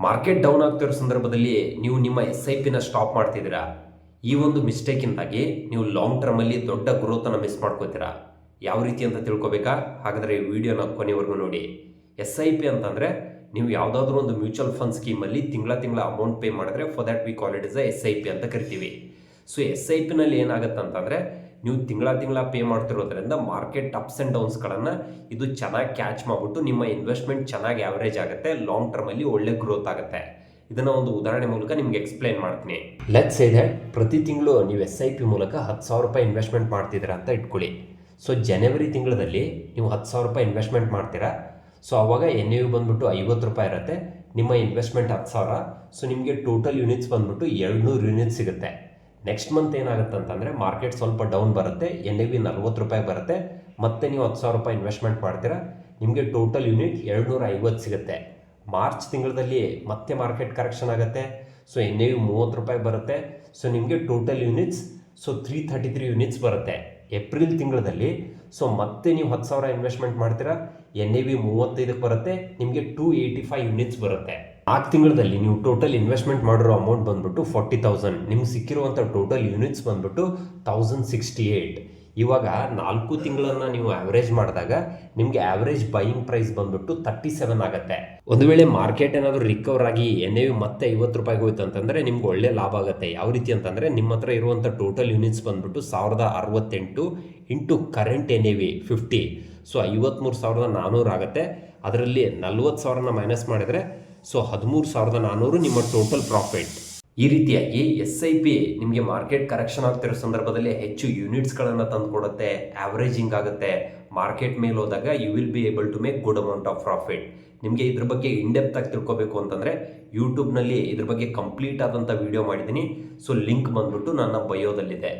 Market down ಆಗ್ತಿರೋ ಸಂದರ್ಭದಲ್ಲಿ ನೀವು ನಿಮ್ಮ SIPನ ಸ್ಟಾಪ್ ಮಾಡ್ತಿದ್ದೀರಾ. ಈ ಒಂದು ಮಿಸ್ಟೇಕಿಂದಾಗಿ ನೀವು ಲಾಂಗ್ ಟರ್ಮಲ್ಲಿ ದೊಡ್ಡ ಗ್ರೋತನ್ನು ಮಿಸ್ ಮಾಡ್ಕೋತೀರಾ. ಯಾವ ರೀತಿ ಅಂತ ತಿಳ್ಕೊಬೇಕಾ? ಹಾಗಾದರೆ ಈ ವಿಡಿಯೋನ ಕೊನೆವರೆಗೂ ನೋಡಿ. SIP ಅಂತಂದರೆ ನೀವು ಯಾವುದಾದ್ರೂ ಒಂದು ಮ್ಯೂಚುವಲ್ ಫಂಡ್ ಸ್ಕೀಮಲ್ಲಿ ತಿಂಗಳ ಅಮೌಂಟ್ ಪೇ ಮಾಡಿದ್ರೆ for that we call it is SIP ಅಂತ ಕರಿತೀವಿ. ಸೊ SIPನಲ್ಲಿ ಏನಾಗುತ್ತೆ ಅಂತಂದರೆ ನೀವು ತಿಂಗಳ ಪೇ ಮಾಡ್ತಿರೋದ್ರಿಂದ ಮಾರ್ಕೆಟ್ ಅಪ್ಸ್ ಆ್ಯಂಡ್ ಡೌನ್ಸ್ಗಳನ್ನು ಇದು ಚೆನ್ನಾಗಿ ಕ್ಯಾಚ್ ಮಾಡಿಬಿಟ್ಟು ನಿಮ್ಮ ಇನ್ವೆಸ್ಟ್ಮೆಂಟ್ ಚೆನ್ನಾಗಿ ಆ್ಯಾವ್ರೇಜ್ ಆಗುತ್ತೆ, ಲಾಂಗ್ ಟರ್ಮಲ್ಲಿ ಒಳ್ಳೆ ಗ್ರೋತ್ ಆಗುತ್ತೆ. ಇದನ್ನು ಒಂದು ಉದಾಹರಣೆ ಮೂಲಕ ನಿಮ್ಗೆ ಎಕ್ಸ್ಪ್ಲೈನ್ ಮಾಡ್ತೀನಿ. ಲೆಟ್ಸ್ ಸೇ ದಟ್ ಪ್ರತಿ ತಿಂಗಳು ನೀವು SIP ಮೂಲಕ 10,000 ರೂಪಾಯಿ ಇನ್ವೆಸ್ಟ್ಮೆಂಟ್ ಮಾಡ್ತಿದ್ದೀರಾ ಅಂತ ಇಟ್ಕೊಳ್ಳಿ. ಸೊ ಜನವರಿ ತಿಂಗಳಲ್ಲಿ ನೀವು 10,000 ರೂಪಾಯಿ ಇನ್ವೆಸ್ಟ್ಮೆಂಟ್ ಮಾಡ್ತೀರಾ. ಸೊ ಆವಾಗ NAV ಬಂದ್ಬಿಟ್ಟು 50 ರೂಪಾಯಿ ಇರುತ್ತೆ, ನಿಮ್ಮ ಇನ್ವೆಸ್ಟ್ಮೆಂಟ್ 10,000. ಸೊ ನಿಮಗೆ ಟೋಟಲ್ ಯೂನಿಟ್ಸ್ ಬಂದ್ಬಿಟ್ಟು 200 ಯೂನಿಟ್ಸ್ ಸಿಗುತ್ತೆ. ನೆಕ್ಸ್ಟ್ ಮಂತ್ ಏನಾಗುತ್ತೆ ಅಂತಂದರೆ ಮಾರ್ಕೆಟ್ ಸ್ವಲ್ಪ ಡೌನ್ ಬರುತ್ತೆ, NAV 40 ರೂಪಾಯಿ ಬರುತ್ತೆ, ಮತ್ತೆ ನೀವು 10,000 ರೂಪಾಯಿ ಇನ್ವೆಸ್ಟ್ಮೆಂಟ್ ಮಾಡ್ತೀರಾ, ನಿಮಗೆ ಟೋಟಲ್ ಯೂನಿಟ್ 250 ಸಿಗುತ್ತೆ. ಮಾರ್ಚ್ ತಿಂಗಳಲ್ಲಿ ಮತ್ತೆ ಮಾರ್ಕೆಟ್ ಕರೆಕ್ಷನ್ ಆಗುತ್ತೆ, ಸೊ NAV 30 ರೂಪಾಯಿ ಬರುತ್ತೆ, ಸೊ ನಿಮಗೆ ಟೋಟಲ್ ಯೂನಿಟ್ಸ್ 333 ಯೂನಿಟ್ಸ್ ಬರುತ್ತೆ. ಏಪ್ರಿಲ್ ತಿಂಗಳಲ್ಲಿ ಸೊ ಮತ್ತೆ ನೀವು 10,000 ಇನ್ವೆಸ್ಟ್ಮೆಂಟ್ ಮಾಡ್ತೀರಾ, NAV 35ಕ್ಕೆ ಬರುತ್ತೆ, ನಿಮಗೆ 285 ಯೂನಿಟ್ಸ್ ಬರುತ್ತೆ. 4 ತಿಂಗಳಲ್ಲಿ ನೀವು ಟೋಟಲ್ ಇನ್ವೆಸ್ಟ್ಮೆಂಟ್ ಮಾಡಿರೋ ಅಮೌಂಟ್ ಬಂದ್ಬಿಟ್ಟು 40,000, ನಿಮ್ಗೆ ಸಿಕ್ಕಿರುವಂಥ ಟೋಟಲ್ ಯೂನಿಟ್ಸ್ ಬಂದ್ಬಿಟ್ಟು 1068. ಇವಾಗ 4 ತಿಂಗಳನ್ನು ನೀವು ಆವ್ರೇಜ್ ಮಾಡಿದಾಗ ನಿಮಗೆ ಆವ್ರೇಜ್ ಬೈಯಿಂಗ್ ಪ್ರೈಸ್ ಬಂದ್ಬಿಟ್ಟು 37 ಆಗುತ್ತೆ. ಒಂದು ವೇಳೆ ಮಾರ್ಕೆಟ್ ಏನಾದರೂ ರಿಕವರ್ ಆಗಿ NAV ಮತ್ತೆ 50 ರೂಪಾಯಿಗೆ ಹೋಯ್ತು ಅಂತಂದರೆ ನಿಮ್ಗೆ ಒಳ್ಳೆ ಲಾಭ ಆಗುತ್ತೆ. ಯಾವ ರೀತಿ ಅಂತಂದರೆ ನಿಮ್ಮ ಹತ್ರ ಇರುವಂಥ ಟೋಟಲ್ ಯೂನಿಟ್ಸ್ ಬಂದ್ಬಿಟ್ಟು 1068 ಇಂಟು ಕರೆಂಟ್ NAV 50, ಸೊ 53,400 ಆಗುತ್ತೆ. ಅದರಲ್ಲಿ 40,000ನ ಮೈನಸ್ ಮಾಡಿದರೆ ಸೊ 13,400 ನಿಮ್ಮ ಟೋಟಲ್ ಪ್ರಾಫಿಟ್. ಈ ರೀತಿಯಾಗಿ SIP ನಿಮಗೆ ಮಾರ್ಕೆಟ್ ಕರೆಕ್ಷನ್ ಆಗ್ತಿರೋ ಸಂದರ್ಭದಲ್ಲಿ ಹೆಚ್ಚು ಯೂನಿಟ್ಸ್ಗಳನ್ನು ತಂದುಕೊಡುತ್ತೆ, ಆವ್ರೇಜಿಂಗ್ ಆಗುತ್ತೆ. ಮಾರ್ಕೆಟ್ ಮೇಲೆ ಹೋದಾಗ you will be able to make good amount of profit. ನಿಮಗೆ ಇದ್ರ ಬಗ್ಗೆ ಇನ್ಡೆಪ್ತ್ ಆಗಿ ತಿಳ್ಕೊಬೇಕು ಅಂತಂದರೆ ಯೂಟ್ಯೂಬ್ನಲ್ಲಿ ಇದ್ರ ಬಗ್ಗೆ ಕಂಪ್ಲೀಟ್ ಆದಂಥ ವಿಡಿಯೋ ಮಾಡಿದ್ದೀನಿ. ಸೊ ಲಿಂಕ್ ಬಂದ್ಬಿಟ್ಟು ನನ್ನ ಬಯೋದಲ್ಲಿದೆ.